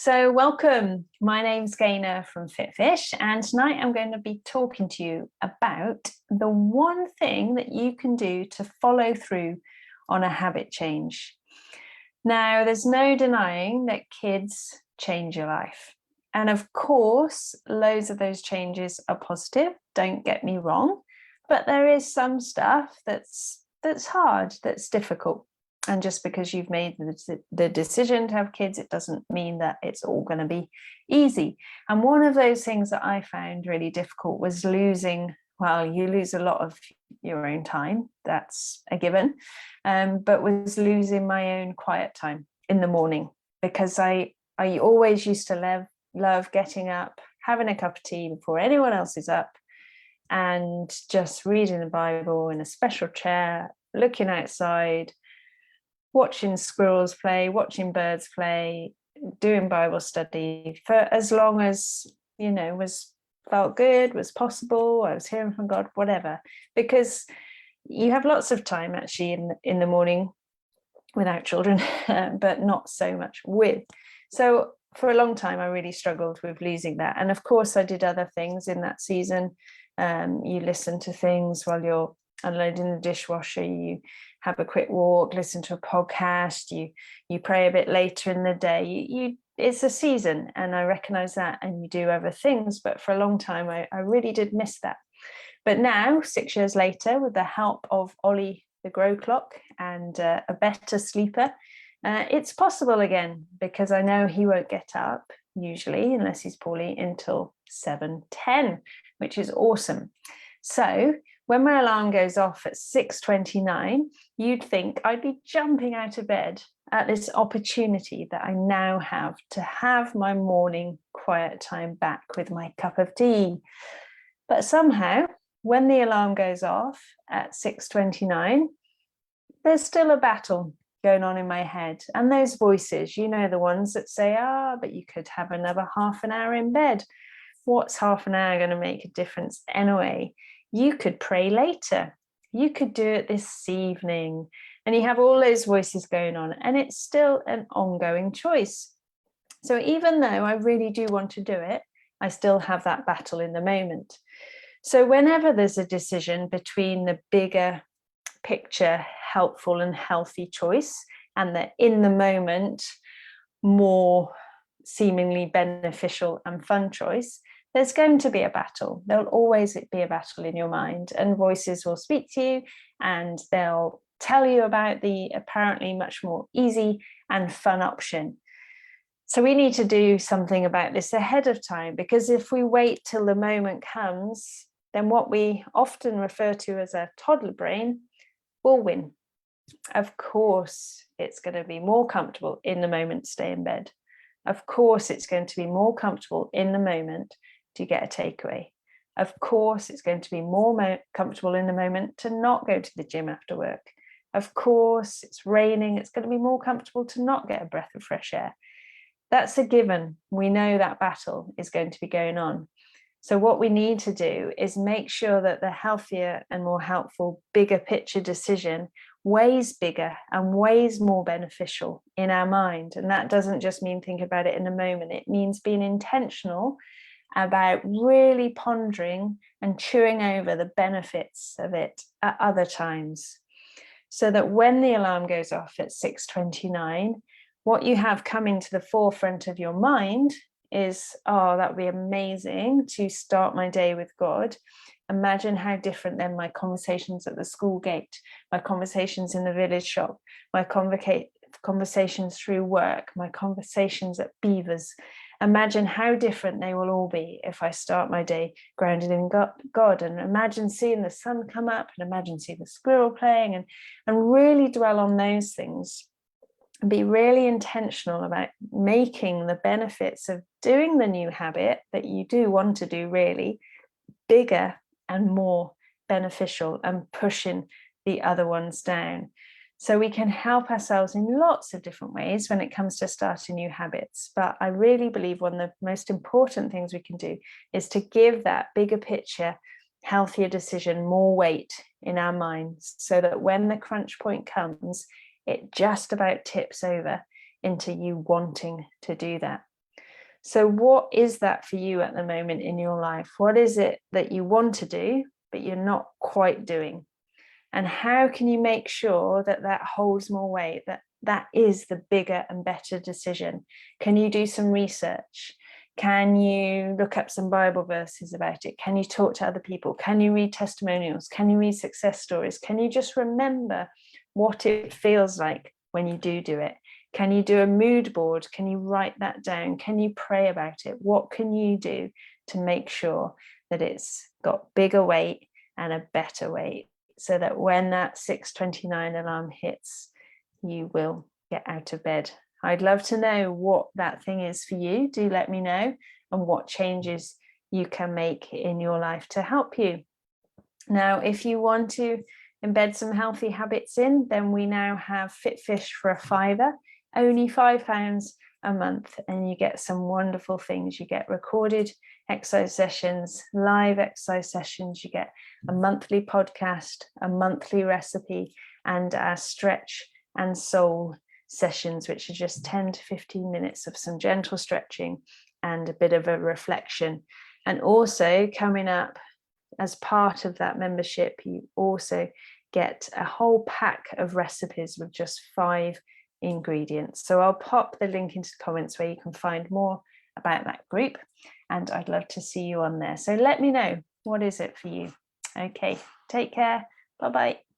So welcome, my name's Gaynor from FitFish, and tonight I'm going to be talking to you about the one thing that you can do to follow through on a habit change. Now, there's no denying that kids change your life. And of course, loads of those changes are positive, don't get me wrong, but there is some stuff that's hard, that's difficult. And just because you've made the decision to have kids, it doesn't mean that it's all going to be easy. And one of those things that I found really difficult was losing, well, you lose a lot of your own time, that's a given, but was losing my own quiet time in the morning, because I always used to love getting up, having a cup of tea before anyone else is up, and just reading the Bible in a special chair, looking outside, watching squirrels play, watching birds play, doing Bible study for as long as, felt good, was possible, I was hearing from God, whatever. Because you have lots of time actually in the morning without children, but not so much with. So for a long time, I really struggled with losing that. And of course, I did other things in that season. You listen to things while you're unloading the dishwasher, you have a quick walk, listen to a podcast, you pray a bit later in the day. It's a season, and I recognize that, and you do other things, but for a long time I really did miss that. But now, 6 years later, with the help of Ollie the Grow Clock and a better sleeper, it's possible again, because I know he won't get up usually, unless he's poorly, until 7:10, which is awesome. So when my alarm goes off at 6:29, you'd think I'd be jumping out of bed at this opportunity that I now have to have my morning quiet time back with my cup of tea. But somehow, when the alarm goes off at 6:29, there's still a battle going on in my head. And those voices, the ones that say, but you could have another half an hour in bed. What's half an hour going to make a difference anyway? You could pray later. You could do it this evening. And you have all those voices going on, and it's still an ongoing choice. So even though I really do want to do it, I still have that battle in the moment. So whenever there's a decision between the bigger picture, helpful and healthy choice, and the in the moment, more seemingly beneficial and fun choice, there's going to be a battle. There'll always be a battle in your mind, and voices will speak to you, and they'll tell you about the apparently much more easy and fun option. So we need to do something about this ahead of time, because if we wait till the moment comes, then what we often refer to as a toddler brain will win. Of course, it's going to be more comfortable in the moment to stay in bed. Of course, it's going to be more comfortable in the moment to get a takeaway. Of course, it's going to be more comfortable in the moment to not go to the gym after work. Of course, it's raining. It's going to be more comfortable to not get a breath of fresh air. That's a given. We know that battle is going to be going on. So what we need to do is make sure that the healthier and more helpful, bigger picture decision weighs bigger and weighs more beneficial in our mind. And that doesn't just mean think about it in a moment. It means being intentional about really pondering and chewing over the benefits of it at other times, so that when the alarm goes off at 6:29, what you have coming to the forefront of your mind is, that would be amazing to start my day with God. Imagine how different then my conversations at the school gate, my conversations in the village shop, my conversations through work, my conversations at Beavers. Imagine how different they will all be if I start my day grounded in God. And imagine seeing the sun come up, and imagine seeing the squirrel playing, and really dwell on those things. And be really intentional about making the benefits of doing the new habit that you do want to do really bigger and more beneficial, and pushing the other ones down. So we can help ourselves in lots of different ways when it comes to starting new habits. But I really believe one of the most important things we can do is to give that bigger picture, healthier decision more weight in our minds, so that when the crunch point comes, it just about tips over into you wanting to do that. So what is that for you at the moment in your life? What is it that you want to do, but you're not quite doing? And how can you make sure that that holds more weight, that that is the bigger and better decision? Can you do some research? Can you look up some Bible verses about it? Can you talk to other people? Can you read testimonials? Can you read success stories? Can you just remember what it feels like when you do it? Can you do a mood board? Can you write that down? Can you pray about it? What can you do to make sure that it's got bigger weight and a better weight, so that when that 6:29 alarm hits, you will get out of bed? I'd love to know what that thing is for you. Do let me know, and what changes you can make in your life to help you. Now, if you want to embed some healthy habits in, then we now have FitFish for a £5, only £5 a month, and you get some wonderful things. You get recorded exercise sessions, live exercise sessions, you get a monthly podcast, a monthly recipe, and our stretch and soul sessions, which are just 10 to 15 minutes of some gentle stretching and a bit of a reflection. And also coming up, as part of that membership, you also get a whole pack of recipes with just 5 ingredients. So I'll pop the link into the comments where you can find more about that group, and I'd love to see you on there. So let me know, what is it for you? Okay, take care. Bye-bye.